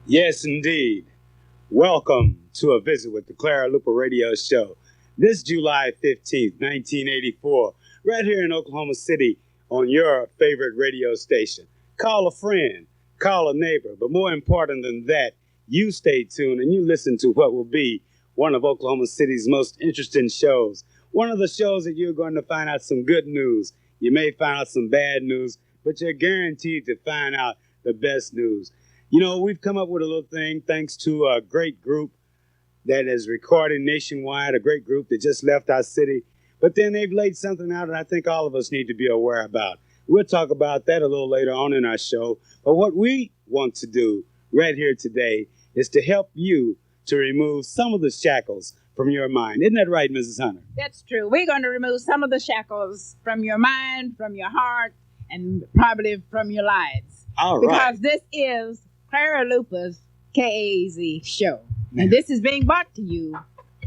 Yes, indeed. Welcome to a visit with the Clara Luper Radio Show. This July 15th, 1984, right here in Oklahoma City on your favorite radio station. Call a friend, call a neighbor, but more important than that, you stay tuned and you listen to what will be one of Oklahoma City's most interesting shows. One of the shows that you're going to find out some good news. You may find out some bad news, but you're guaranteed to find out the best news. You know, we've come up with a little thing thanks to a great group that is recording nationwide, a great group that just left our city. But then they've laid something out that I think all of us need to be aware about. We'll talk about that a little later on in our show. But what we want to do right here today is to help you to remove some of the shackles from your mind. Isn't that right, Mrs. Hunter? That's true. We're going to remove some of the shackles from your mind, from your heart, and probably from your lives. All right. Because this is Clara Luper's KAZ show. And this is being brought to you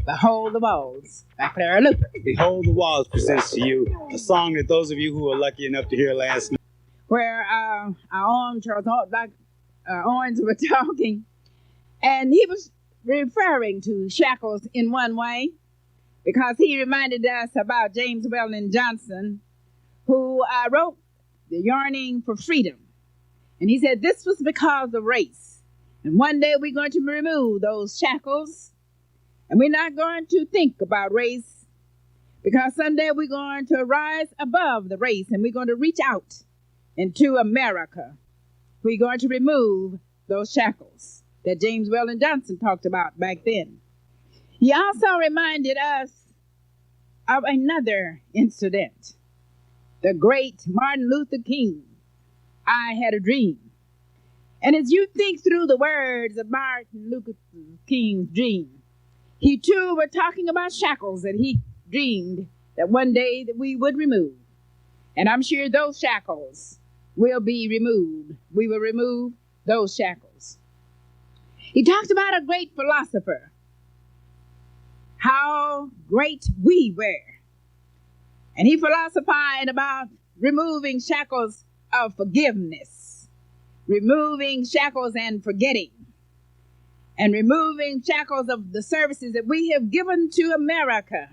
Behold the Walls by Clara Luper. Behold the Walls presents to you a song that those of you who were lucky enough to hear last night. Where our arms were talking. And he was referring to shackles in one way because he reminded us about James Weldon Johnson, who wrote The Yearning for Freedom. And he said this was because of race. And one day we're going to remove those shackles. And we're not going to think about race because someday we're going to rise above the race and we're going to reach out into America. We're going to remove those shackles that James Weldon Johnson talked about back then. He also reminded us of another incident. The great Martin Luther King, I Had a Dream. And as you think through the words of Martin Luther King's dream, he too were talking about shackles that he dreamed that one day that we would remove. And I'm sure those shackles will be removed. We will remove those shackles. He talked about a great philosopher, how great we were. And he philosophized about removing shackles of forgiveness, removing shackles and forgetting, and removing shackles of the services that we have given to America.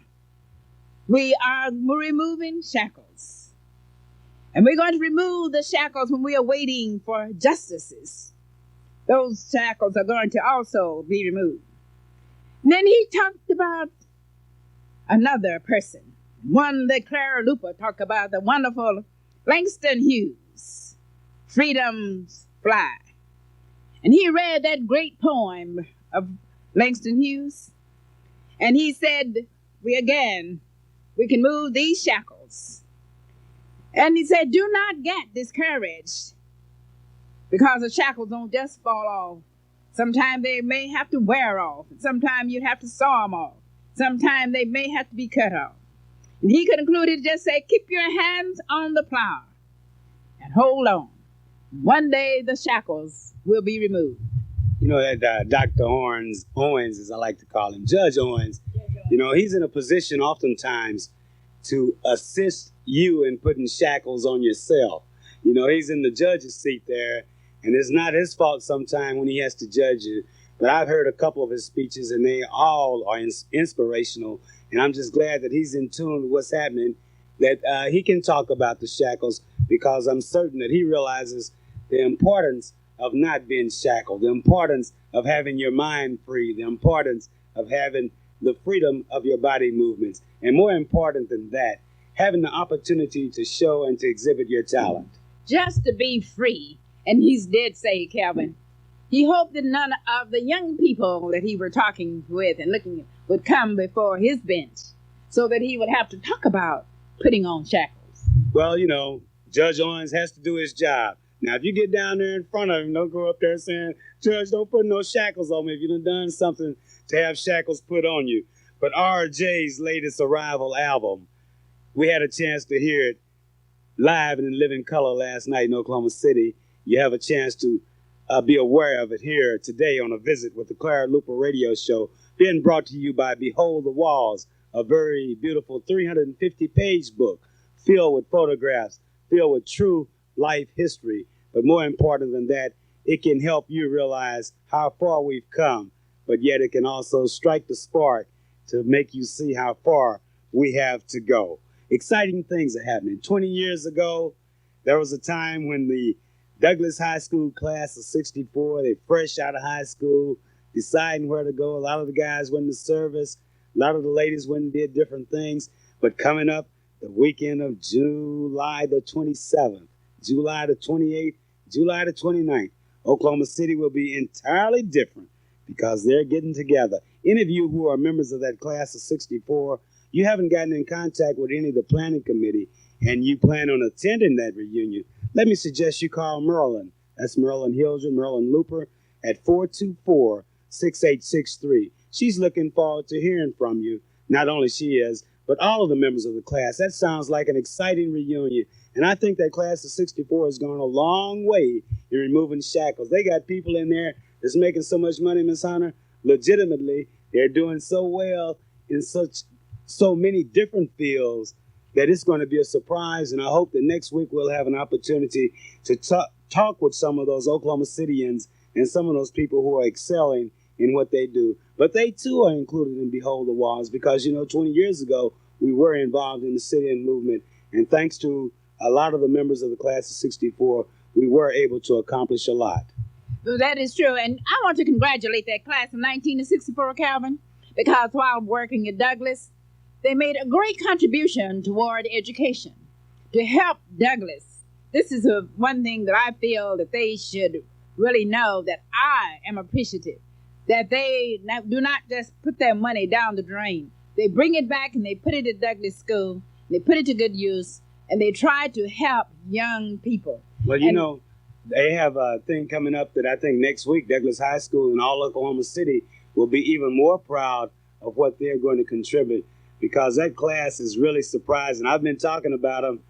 We are removing shackles. And we're going to remove the shackles when we are waiting for justices. Those shackles are going to also be removed. And then he talked about another person, one that Clara Luper talked about, the wonderful Langston Hughes, Freedom's Fly. And he read that great poem of Langston Hughes. And he said, we can move these shackles. And he said, do not get discouraged because the shackles don't just fall off. Sometimes they may have to wear off. Sometimes you have to saw them off. Sometimes they may have to be cut off. And he concluded to just say, keep your hands on the plow and hold on. One day the shackles will be removed. You know that Dr. Owens, as I like to call him, Judge Owens, you know, he's in a position oftentimes to assist you in putting shackles on yourself. You know, he's in the judge's seat there, and it's not his fault sometimes when he has to judge you. But I've heard a couple of his speeches, and they all are inspirational. And I'm just glad that he's in tune with what's happening, that he can talk about the shackles, because I'm certain that he realizes the importance of not being shackled, the importance of having your mind free, the importance of having the freedom of your body movements. And more important than that, having the opportunity to show and to exhibit your talent. Just to be free. And he did say, Calvin, he hoped that none of the young people that he were talking with and looking at would come before his bench so that he would have to talk about putting on shackles. Well, you know, Judge Owens has to do his job. Now, if you get down there in front of him, don't go up there saying, Judge, don't put no shackles on me if you've done something to have shackles put on you. But RJ's latest Arrival album, we had a chance to hear it live and in living color last night in Oklahoma City. You have a chance to be aware of it here today on a visit with the Clara Luper Radio Show, being brought to you by Behold the Walls, a very beautiful 350-page book filled with photographs, filled with true life history. But more important than that, it can help you realize how far we've come, but yet it can also strike the spark to make you see how far we have to go. Exciting things are happening. 20 years ago, there was a time when the Douglas High School class of 64, they fresh out of high school, deciding where to go. A lot of the guys went into service. A lot of the ladies went and did different things. But coming up the weekend of July the 27th, July the 28th, July the 29th, Oklahoma City will be entirely different because they're getting together. Any of you who are members of that class of 64, you haven't gotten in contact with any of the planning committee and you plan on attending that reunion, let me suggest you call Merlin. That's Merlin Hilger, Merlin Luper, at 424-6863. She's looking forward to hearing from you. Not only she is, but all of the members of the class. That sounds like an exciting reunion. And I think that class of 64 has gone a long way in removing shackles. They got people in there that's making so much money, Miss Hunter. Legitimately, they're doing so well in so many different fields that it's going to be a surprise. And I hope that next week we'll have an opportunity to talk with some of those Oklahoma Cityans and some of those people who are excelling in what they do. But they too are included in Behold the Walls because, 20 years ago, we were involved in the sit-in movement. And thanks to a lot of the members of the class of 64, we were able to accomplish a lot. Well, that is true. And I want to congratulate that class of 1964, Calvin, because while working at Douglas, they made a great contribution toward education to help Douglas. This is one thing that I feel that they should really know, that I am appreciative, that they do not just put their money down the drain. They bring it back and they put it at Douglas School. They put it to good use, and they try to help young people. Well, they have a thing coming up that I think next week, Douglas High School and all Oklahoma City will be even more proud of what they're going to contribute, because that class is really surprising. I've been talking about them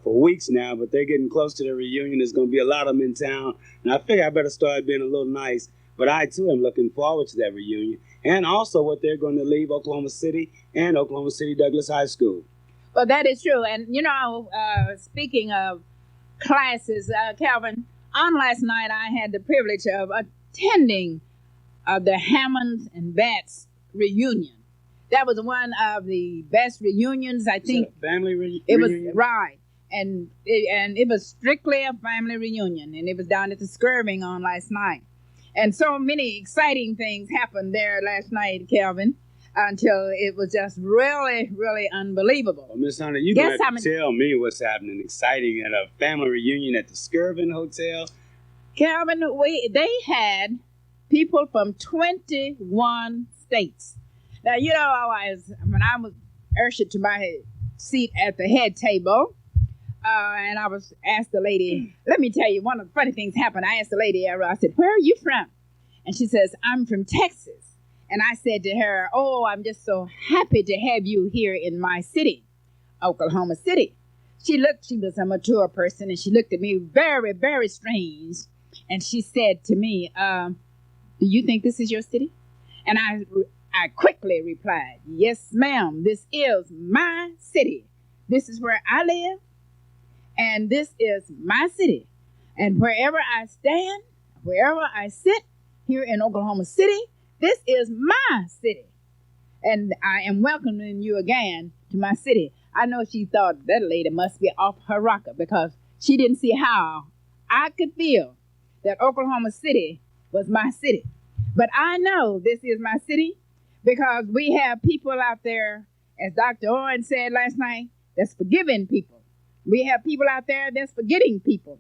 for weeks now, but they're getting close to the reunion. There's going to be a lot of them in town, and I figure I better start being a little nice. But I, too, am looking forward to that reunion, and also what they're going to leave Oklahoma City and Oklahoma City Douglas High School. Well, that is true. And, speaking of classes, Calvin, on last night I had the privilege of attending the Hammonds and Batts reunion. That was one of the best reunions, I think. Is that a family reunion? It was, right. And it was strictly a family reunion, and it was down at the Skirving on last night. And so many exciting things happened there last night, Calvin, until it was just really, really unbelievable. Well, Miss Hunter, you're going to have to tell me what's happening exciting at a family reunion at the Skirving Hotel. Calvin, they had people from 21 states. Now, when I was ushered to my seat at the head table, and I was asked the lady, let me tell you, one of the funny things happened. I asked the lady, I said, where are you from? And she says, I'm from Texas. And I said to her, oh, I'm just so happy to have you here in my city, Oklahoma City. She was a mature person, and she looked at me very, very strange. And she said to me, do you think this is your city? And I quickly replied, yes, ma'am, this is my city. This is where I live, and this is my city. And wherever I stand, wherever I sit here in Oklahoma City, this is my city. And I am welcoming you again to my city. I know she thought that lady must be off her rocker, because she didn't see how I could feel that Oklahoma City was my city. But I know this is my city, because we have people out there, as Dr. Owen said last night, that's forgiving people. We have people out there that's forgetting people.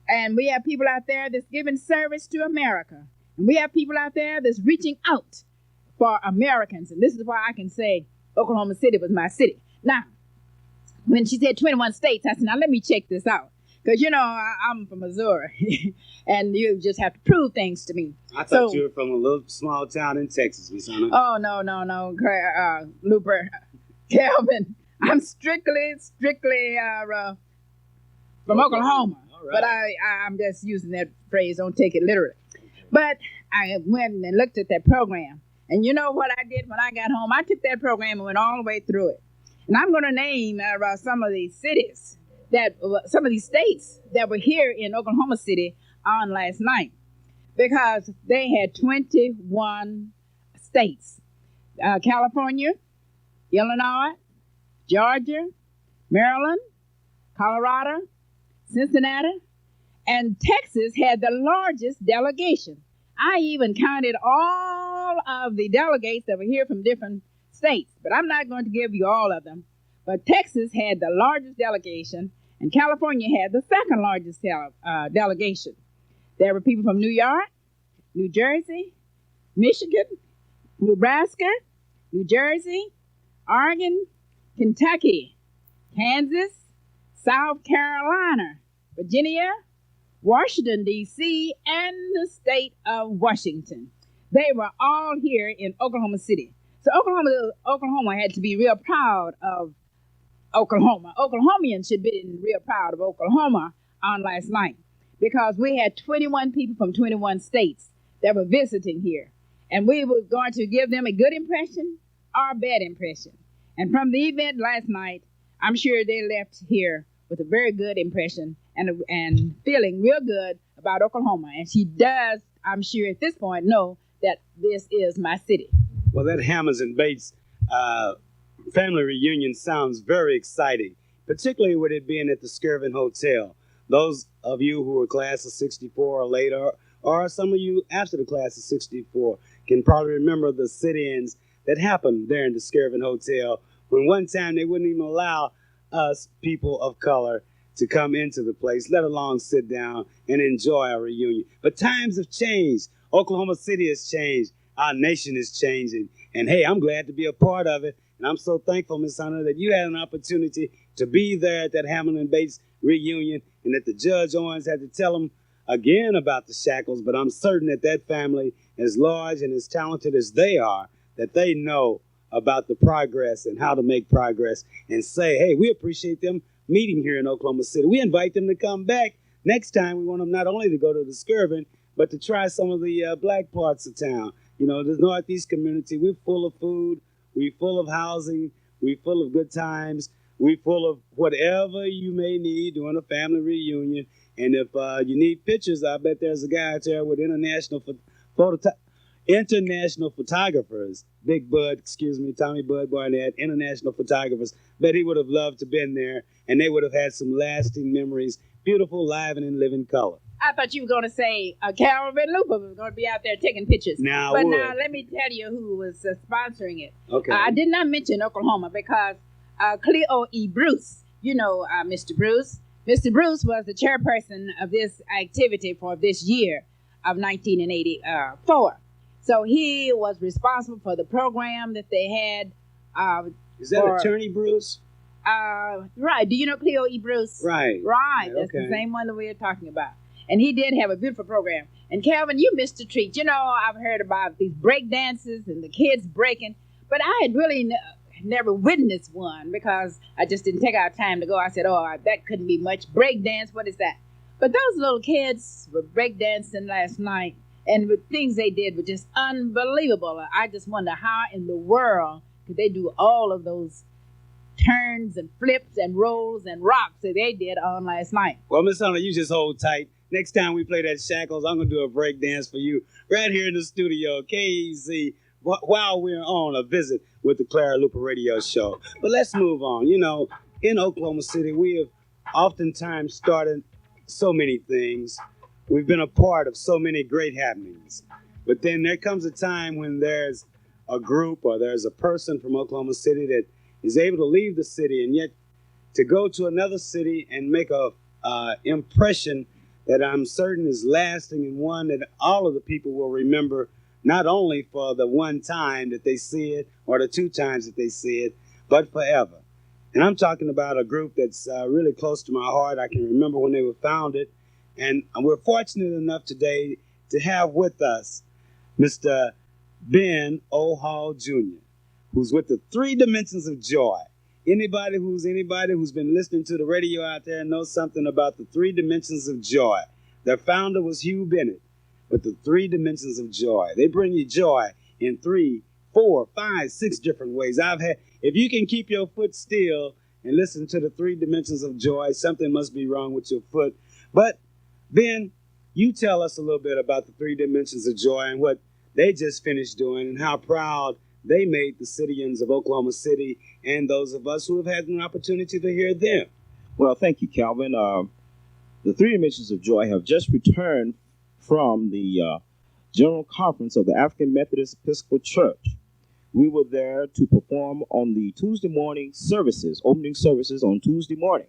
And we have people out there that's giving service to America. And we have people out there that's reaching out for Americans. And this is why I can say Oklahoma City was my city. Now, when she said 21 states, I said, now let me check this out. Because, I'm from Missouri, and you just have to prove things to me. I thought you were from a little small town in Texas, Miss Hunter. Oh, no, Luper, Calvin. I'm strictly from Oklahoma. Right. But I'm just using that phrase, don't take it literally. But I went and looked at that program. And you know what I did when I got home? I took that program and went all the way through it. And I'm going to name some of these cities, some of these states that were here in Oklahoma City on last night because they had 21 states. California, Illinois, Georgia, Maryland, Colorado, Cincinnati, and Texas had the largest delegation. I even counted all of the delegates that were here from different states, but I'm not going to give you all of them. But Texas had the largest delegation, and California had the second largest delegation. There were people from New York, New Jersey, Michigan, Nebraska, New Jersey, Oregon, Kentucky, Kansas, South Carolina, Virginia, Washington, D.C., and the state of Washington. They were all here in Oklahoma City. So Oklahoma had to be real proud of Oklahoma. Oklahomians should be real proud of Oklahoma on last night because we had 21 people from 21 states that were visiting here. And we were going to give them a good impression or a bad impression. And from the event last night, I'm sure they left here with a very good impression and feeling real good about Oklahoma. And she does, I'm sure at this point, know that this is my city. Well, that Hammers and Bates family reunion sounds very exciting, particularly with it being at the Skirvin Hotel. Those of you who were class of 64 or later, or some of you after the class of 64, can probably remember the sit-ins that happened there in the Skirvin Hotel when one time they wouldn't even allow us people of color to come into the place, let alone sit down and enjoy our reunion. But times have changed. Oklahoma City has changed. Our nation is changing. And hey, I'm glad to be a part of it. And I'm so thankful, Miss Hunter, that you had an opportunity to be there at that Hammond and Bates reunion and that the Judge Owens had to tell them again about the shackles. But I'm certain that that family, as large and as talented as they are, that they know about the progress and how to make progress and say, hey, we appreciate them meeting here in Oklahoma City. We invite them to come back. Next time, we want them not only to go to the Skirvin, but to try some of the black parts of town. You know, the Northeast community, we're full of food, we're full of housing, we're full of good times, we're full of whatever you may need during a family reunion. And if you need pictures, I bet there's a guy out there with international photographers, Tommy Bud Barnett, international photographers. Bet he would have loved to have been there, and they would have had some lasting memories, beautiful, live, and in living color. I thought you were going to say Calvin Luper was going to be out there taking pictures. Now let me tell you who was sponsoring it. Okay. I did not mention Oklahoma because Cleo E. Bruce, you know Mr. Bruce. Mr. Bruce was the chairperson of this activity for this year of 1984. So he was responsible for the program that they had. Is that Attorney Bruce? Right. Do you know Cleo E. Bruce? Right. Right. That's the same one that we were talking about. And he did have a beautiful program. And Calvin, you missed a treat. You know, I've heard about these break dances and the kids breaking, but I had really never witnessed one because I just didn't take out time to go. I said, that couldn't be much. Break dance, what is that? But those little kids were break dancing last night, and the things they did were just unbelievable. I just wonder how in the world could they do all of those turns and flips and rolls and rocks that they did on last night. Well, Miss Hunter, you just hold tight. Next time we play that Shackles, I'm going to do a break dance for you right here in the studio, KEZ, while we're on a visit with the Clara Luper Radio Show. But let's move on. You know, in Oklahoma City, we have oftentimes started so many things. We've been a part of so many great happenings. But then there comes a time when there's a group or there's a person from Oklahoma City that is able to leave the city and yet to go to another city and make a impression that I'm certain is lasting and one that all of the people will remember, not only for the one time that they see it or the two times that they see it, but forever. And I'm talking about a group that's really close to my heart. I can remember when they were founded. And we're fortunate enough today to have with us Mr. Ben O. Hall Jr., who's with the 3 Dimensions of Joy. Anybody who's been listening to the radio out there knows something about the 3 Dimensions of Joy. Their founder was Hugh Bennett, but the 3 Dimensions of Joy. They bring you joy in 3, 4, 5, 6 different ways. If you can keep your foot still and listen to the 3 Dimensions of Joy, something must be wrong with your foot. But Ben, You tell us a little bit about the Three Dimensions of Joy and what they just finished doing and how proud they made the citizens of Oklahoma City and those of us who have had an opportunity to hear them. Well, thank you, Calvin. The Three Dimensions of Joy have just returned from the General Conference of the African Methodist Episcopal Church. We were there to perform on the Tuesday morning services, opening services on Tuesday morning.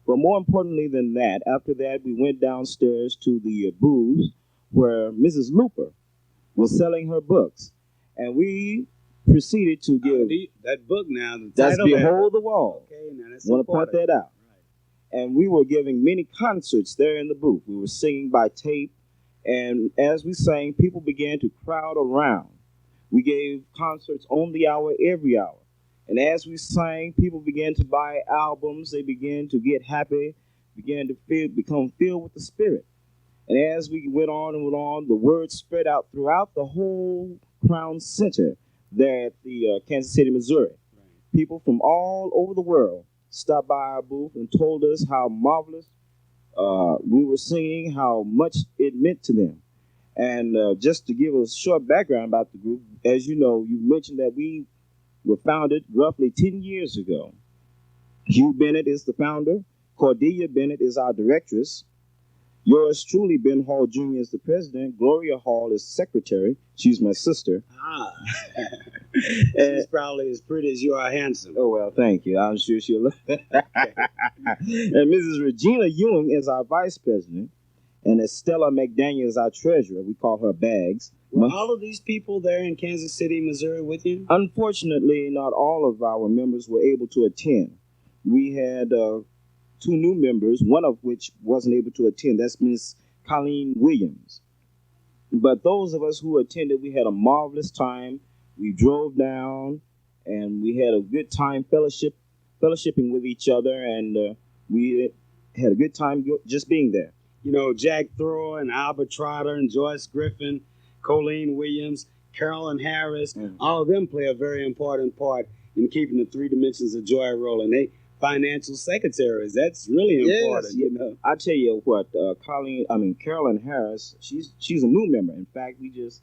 But more importantly than that, after that, we went downstairs to the booth where Mrs. Luper was selling her books. And we proceeded to give... that book now, the that's title Behold the Wall. Okay, now that's want to point that out. Right. And we were giving many concerts there in the booth. We were singing by tape. And as we sang, people began to crowd around. We gave concerts on the hour, every hour. And as we sang, people began to buy albums. They began to get happy, began to become filled with the Spirit. And as we went on and went on, the word spread out throughout the whole Crown Center there at the Kansas City, Missouri. Right. People from all over the world stopped by our booth and told us how marvelous we were singing, how much it meant to them. And just to give a short background about the group, as you know, you mentioned that we were founded roughly 10 years ago. Hugh Bennett is the founder. Cordelia Bennett is our directress. Yours truly, Ben Hall Jr. is the president. Gloria Hall is secretary. She's my sister. Ah. She's probably as pretty as you are handsome. Oh, well, thank you. I'm sure she'll look. And Mrs. Regina Ewing is our vice president. And Estella McDaniel is our treasurer. We call her Bags. Were all of these people there in Kansas City, Missouri with you? Unfortunately, not all of our members were able to attend. We had two new members, one of which wasn't able to attend. That's Miss Colleen Williams. But those of us who attended, we had a marvelous time. We drove down, and we had a good time fellowshipping with each other, and we had a good time just being there. You know, Jack Thrower and Albert Trotter and Joyce Griffin, Colleen Williams, Carolyn Harris, all of them play a very important part in keeping the Three Dimensions of Joy rolling. They financial secretaries. That's really important. Yes, you know. I tell you what, Carolyn Harris, she's a new member. In fact, we just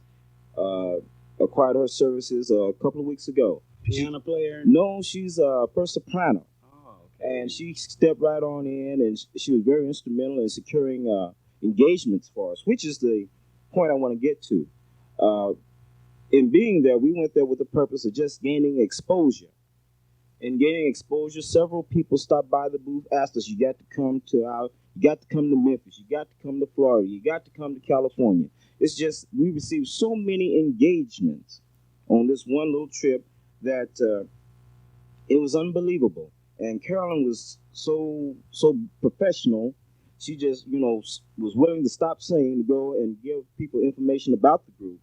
acquired her services a couple of weeks ago. Piano player? No, she's a first soprano. And she stepped right on in, and she was very instrumental in securing engagements for us, which is the point I want to get to. In being there, we went there with the purpose of just gaining exposure. In gaining exposure, several people stopped by the booth, asked us, you got to come to Memphis, you got to come to Florida, you got to come to California. It's just, we received so many engagements on this one little trip that it was unbelievable. And Carolyn was so professional. She just, was willing to stop singing to go and give people information about the group.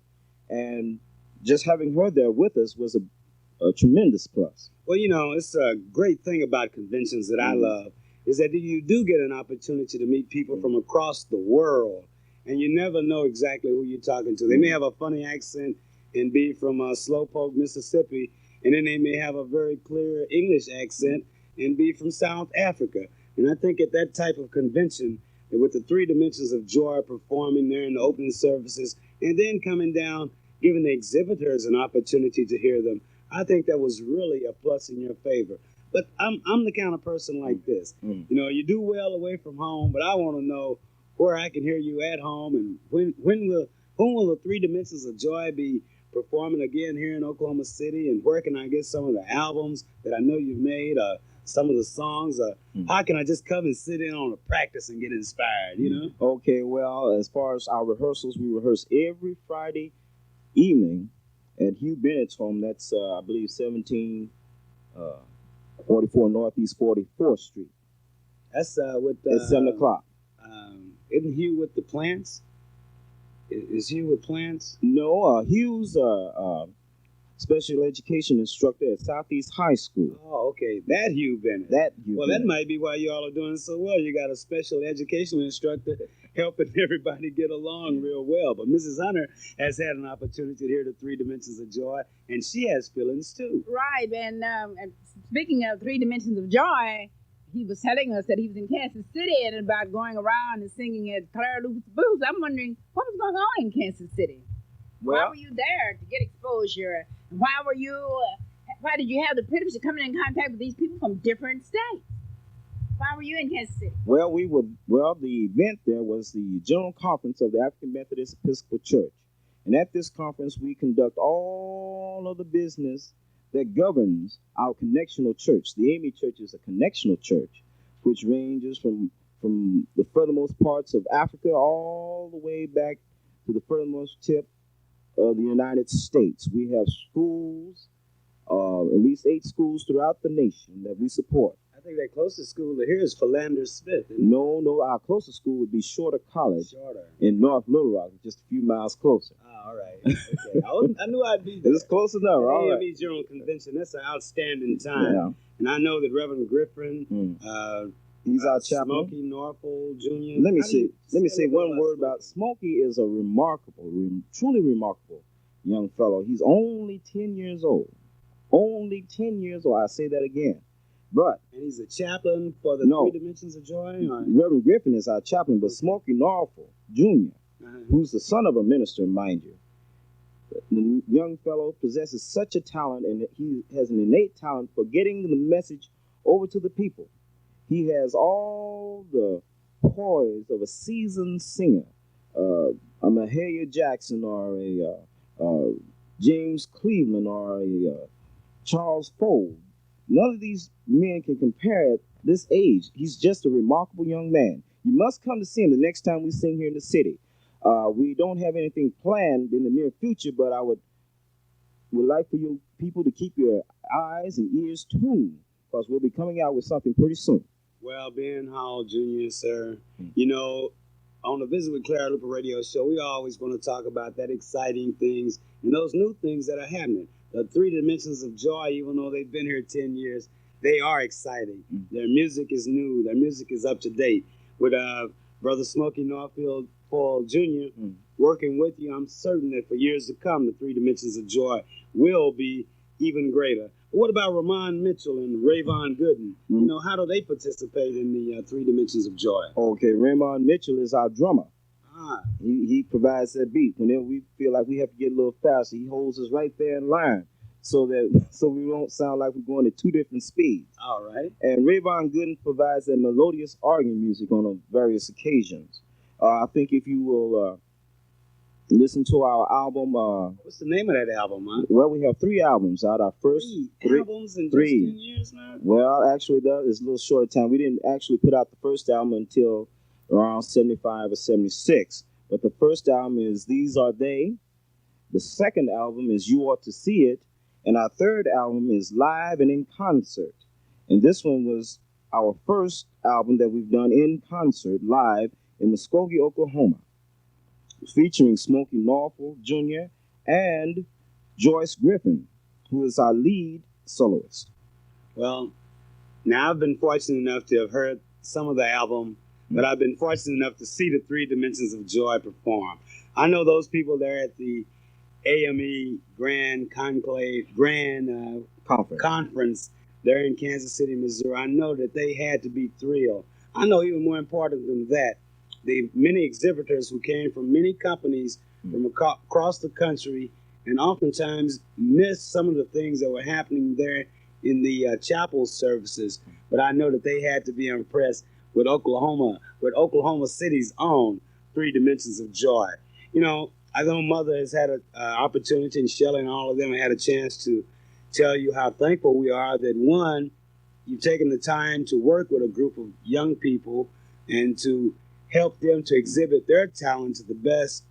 And just having her there with us was a tremendous plus. Well, it's a great thing about conventions that I love is that you do get an opportunity to meet people from across the world, and you never know exactly who you're talking to. They may have a funny accent and be from Slowpoke, Mississippi, and then they may have a very clear English accent and be from South Africa. And I think at that type of convention, with the Three Dimensions of Joy performing there in the opening services, and then coming down, giving the exhibitors an opportunity to hear them, I think that was really a plus in your favor. But I'm the kind of person like this. You do well away from home, but I want to know where I can hear you at home, and when will the Three Dimensions of Joy be performing again here in Oklahoma City, and where can I get some of the albums that I know you've made, some of the songs? How can I just come and sit in on a practice and get inspired, Okay, well, as far as our rehearsals, we rehearse every Friday evening at Hugh Bennett's home. That's, I believe, 1744 Northeast 44th Street. That's with... at 7 o'clock. Isn't Hugh with the plants? Is Hugh with plants? No, Hugh's special education instructor at Southeast High School. Oh, okay. That Hugh Bennett. That might be why you all are doing so well. You got a special education instructor helping everybody get along real well. But Mrs. Hunter has had an opportunity to hear the Three Dimensions of Joy, and she has feelings too. Right. And speaking of Three Dimensions of Joy, he was telling us that he was in Kansas City and about going around and singing at Clara Luper's booth. I'm wondering what was going on in Kansas City. Well, why were you there to get exposure? And why were you? Why did you have the privilege of coming in contact with these people from different states? Why were you in Kansas City? Well, the event there was the General Conference of the African Methodist Episcopal Church. And at this conference, we conduct all of the business that governs our connectional church. The AME Church is a connectional church, which ranges from the furthermost parts of Africa all the way back to the furthermost tip of the United States. We have schools, at least 8 schools throughout the nation that we support. I think that closest school here is Philander Smith. No, our closest school would be Shorter College in North Little Rock, just a few miles closer. Oh, all right. Okay. I knew I'd be there. It's close enough, all right. AME General Convention, that's an outstanding time. Yeah. And I know that Reverend Griffin, he's our chaplain. Smokey Norfolk Jr. Let me say one word about Smokey. Is a remarkable, truly remarkable young fellow. He's only 10 years old. Only 10 years old. I say that again. And he's a chaplain for the 3 Dimensions of Joy? Or? Reverend Griffin is our chaplain, but Smokey Norfolk Jr., who's the son of a minister, mind you, the young fellow possesses such a talent, and he has an innate talent for getting the message over to the people. He has all the poise of a seasoned singer, a Mahalia Jackson or a James Cleveland or a Charles Ford. None of these men can compare at this age. He's just a remarkable young man. You must come to see him the next time we sing here in the city. We don't have anything planned in the near future, but I would like for you people to keep your eyes and ears tuned, because we'll be coming out with something pretty soon. Well, Ben Hall Jr., sir, you know, on the Visit with Clara Luper radio show, we always going to talk about that exciting things and those new things that are happening. The 3 Dimensions of Joy, even though they've been here 10 years, they are exciting. Their music is new. Their music is up to date. With Brother Smokey Norfield Paul Jr. Working with you, I'm certain that for years to come, the 3 Dimensions of Joy will be even greater. But what about Ramon Mitchell and Rayvon Gooden? You know, how do they participate in the 3 Dimensions of Joy? Okay, Ramon Mitchell is our drummer. He provides that beat. Whenever we feel like we have to get a little faster, he holds us right there in line so we don't sound like we're going at 2 different speeds. All right. And Rayvon Gooden provides that melodious organ music on various occasions. I think if you will listen to our album. What's the name of that album, man? Well, we have 3 albums out. Our first three albums in 3 years, man? Well, actually, that is a little short time. We didn't actually put out the first album until around 75 or 76. But the first album is These Are They. The second album is You Ought to See It. And our third album is Live and in Concert. And this one was our first album that we've done in concert, live in Muskogee, Oklahoma, featuring Smokey Norfolk Jr. and Joyce Griffin, who is our lead soloist. Well, now I've been fortunate enough to have heard some of the album, but I've been fortunate enough to see the 3 Dimensions of Joy perform. I know those people there at the AME Grand Conclave, Conference there in Kansas City, Missouri. I know that they had to be thrilled. I know even more important than that, the many exhibitors who came from many companies from across the country and oftentimes missed some of the things that were happening there in the chapel services. But I know that they had to be impressed with Oklahoma City's own 3 Dimensions of Joy. You know, I know Mother has had an opportunity, and Shelley and all of them had a chance to tell you how thankful we are that, one, you've taken the time to work with a group of young people and to help them to exhibit their talent to the best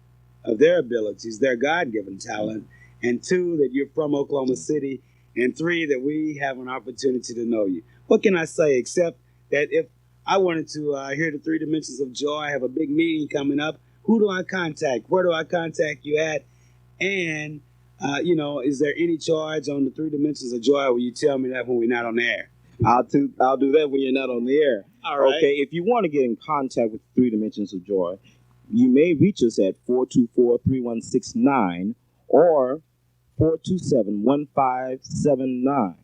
of their abilities, their God-given talent, and 2, that you're from Oklahoma City, and 3, that we have an opportunity to know you. What can I say except that if I wanted to hear the 3 Dimensions of Joy, I have a big meeting coming up, who do I contact? Where do I contact you at? And, you know, is there any charge on the 3 Dimensions of Joy? Will you tell me that when we're not on the air? I'll do that when you're not on the air. All right. Okay, if you want to get in contact with 3 Dimensions of Joy, you may reach us at 424-3169 or 427-1579.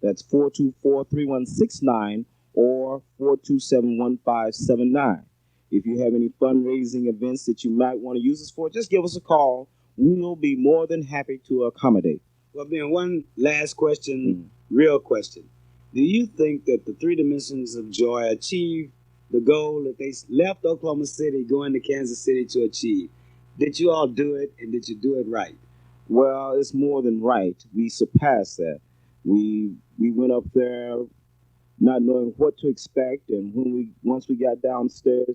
That's 424-3169 or 427-1579. If you have any fundraising events that you might want to use us for, just give us a call. We will be more than happy to accommodate. Well, Ben, one last question, real question. Do you think that the three dimensions of joy achieve the goal that they left Oklahoma City going to Kansas City to achieve? Did you all do it, and did you do it right? Well, it's more than right. We surpassed that. We went up there not knowing what to expect, and once we got downstairs.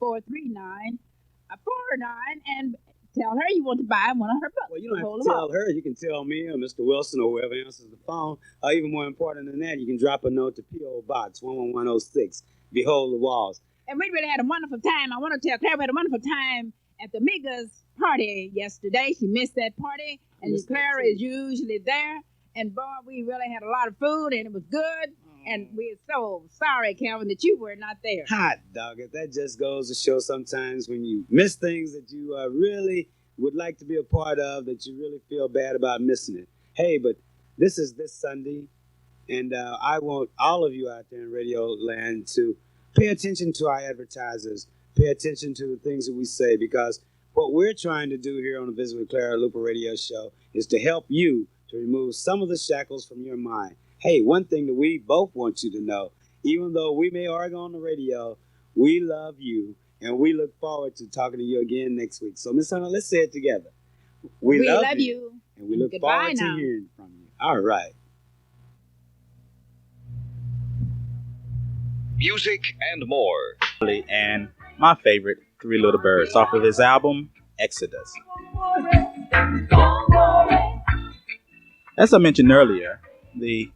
439 49 and tell her you want to buy one of her books. Well, you don't have to tell her. You can tell me or Mr. Wilson or whoever answers the phone. Or even more important than that, you can drop a note to P.O. Box 11106, Behold the Walls. And we really had a wonderful time. I want to tell Clara we had a wonderful time at the Miga's party yesterday. She missed that party, and Clara is usually there. And boy, we really had a lot of food, and it was good. And we're so sorry, Calvin, that you were not there. Hot dog it. That just goes to show sometimes when you miss things that you really would like to be a part of, that you really feel bad about missing it. Hey, but this is this Sunday, and I want all of you out there in Radio Land to pay attention to our advertisers, pay attention to the things that we say, because what we're trying to do here on the Visit with Clara Luper radio show is to help you to remove some of the shackles from your mind. Hey, one thing that we both want you to know, even though we may argue on the radio, we love you, and we look forward to talking to you again next week. So, Miss Hunter, let's say it together. We love you, and we look forward to hearing from you. All right. Music and more. And my favorite, Three Little Birds, off of his album, Exodus. As I mentioned earlier, the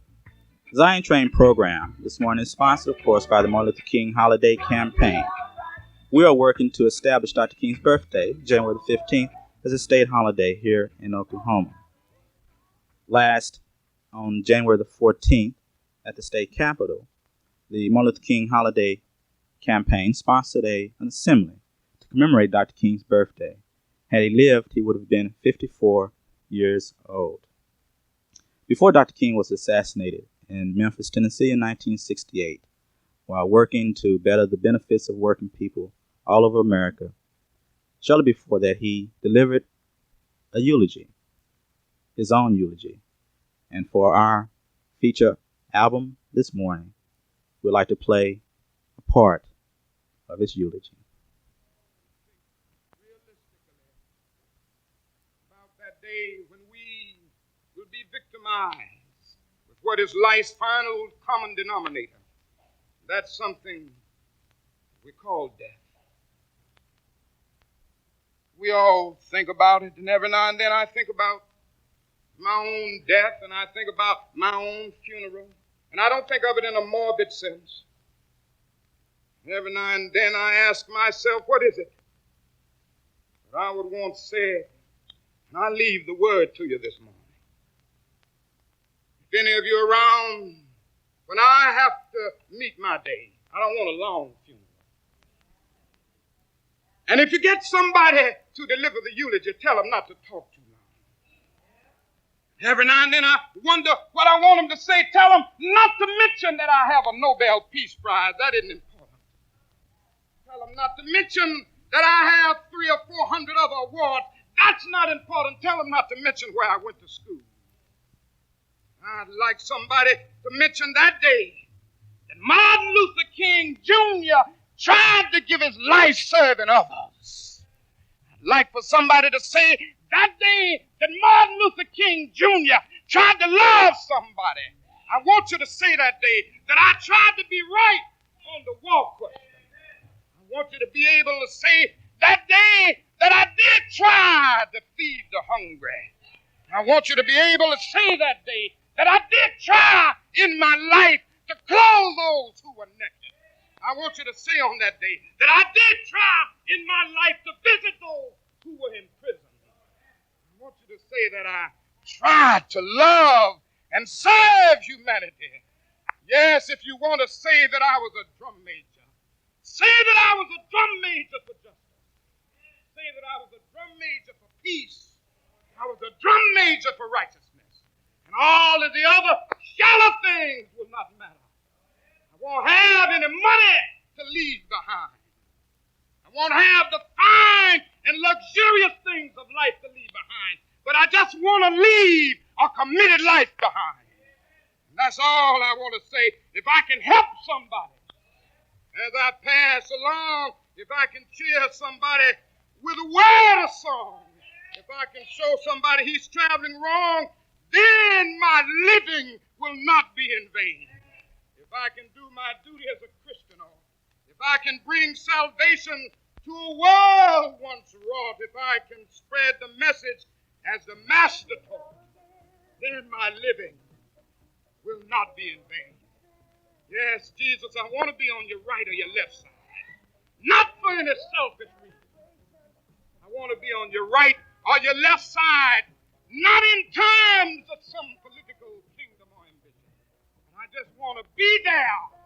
Zion Train program this morning is sponsored, of course, by the Martin Luther King Holiday Campaign. We are working to establish Dr. King's birthday, January the 15th, as a state holiday here in Oklahoma. Last, on January the 14th, at the state capitol, the Martin Luther King Holiday Campaign sponsored an assembly to commemorate Dr. King's birthday. Had he lived, he would have been 54 years old. Before Dr. King was assassinated in Memphis, Tennessee in 1968, while working to better the benefits of working people all over America, shortly before that he delivered a eulogy, his own eulogy. And for our feature album this morning, we'd like to play a part of his eulogy. About that day when we will be victimized with what is life's final common denominator. That's something we call death. We all think about it, and every now and then I think about my own death, and I think about my own funeral, and I don't think of it in a morbid sense. Every now and then I ask myself, what is it that I would want said? And I leave the word to you this morning. If any of you are around when I have to meet my day, I don't want a long funeral. And if you get somebody to deliver the eulogy, tell them not to talk too long. Every now and then I wonder what I want them to say. Tell them not to mention that I have a Nobel Peace Prize. That isn't important. Tell them not to mention that I have 300 or 400 other awards. That's not important. Tell them not to mention where I went to school. I'd like somebody to mention that day that Martin Luther King Jr. tried to give his life serving others. I'd like for somebody to say that day that Martin Luther King Jr. tried to love somebody. I want you to say that day that I tried to be right on the war question. I want you to be able to say that day that I did try to feed the hungry. I want you to be able to say that day that I did try in my life to clothe those who were naked. I want you to say on that day that I did try in my life to visit those who were in prison. I want you to say that I tried to love and serve humanity. Yes, if you want to say that I was a drum major, say that I was a drum major for justice. Say that I was a drum major for peace. I was a drum major for righteousness. And all of the other shallow things will not matter. I won't have any money to leave behind. I won't have the fine and luxurious things of life to leave behind. But I just want to leave a committed life behind. And that's all I want to say. If I can help somebody as I pass along, if I can cheer somebody with a word of song, if I can show somebody he's traveling wrong, then my living will not be in vain. If I can do my duty as a Christian, or if I can bring salvation to a world once wrought, if I can spread the message as the Master taught, then my living will not be in vain. Yes, Jesus, I want to be on your right or your left side. Not for any selfish reason. I want to be on your right or your left side, not in terms of some political kingdom or ambition. I just want to be there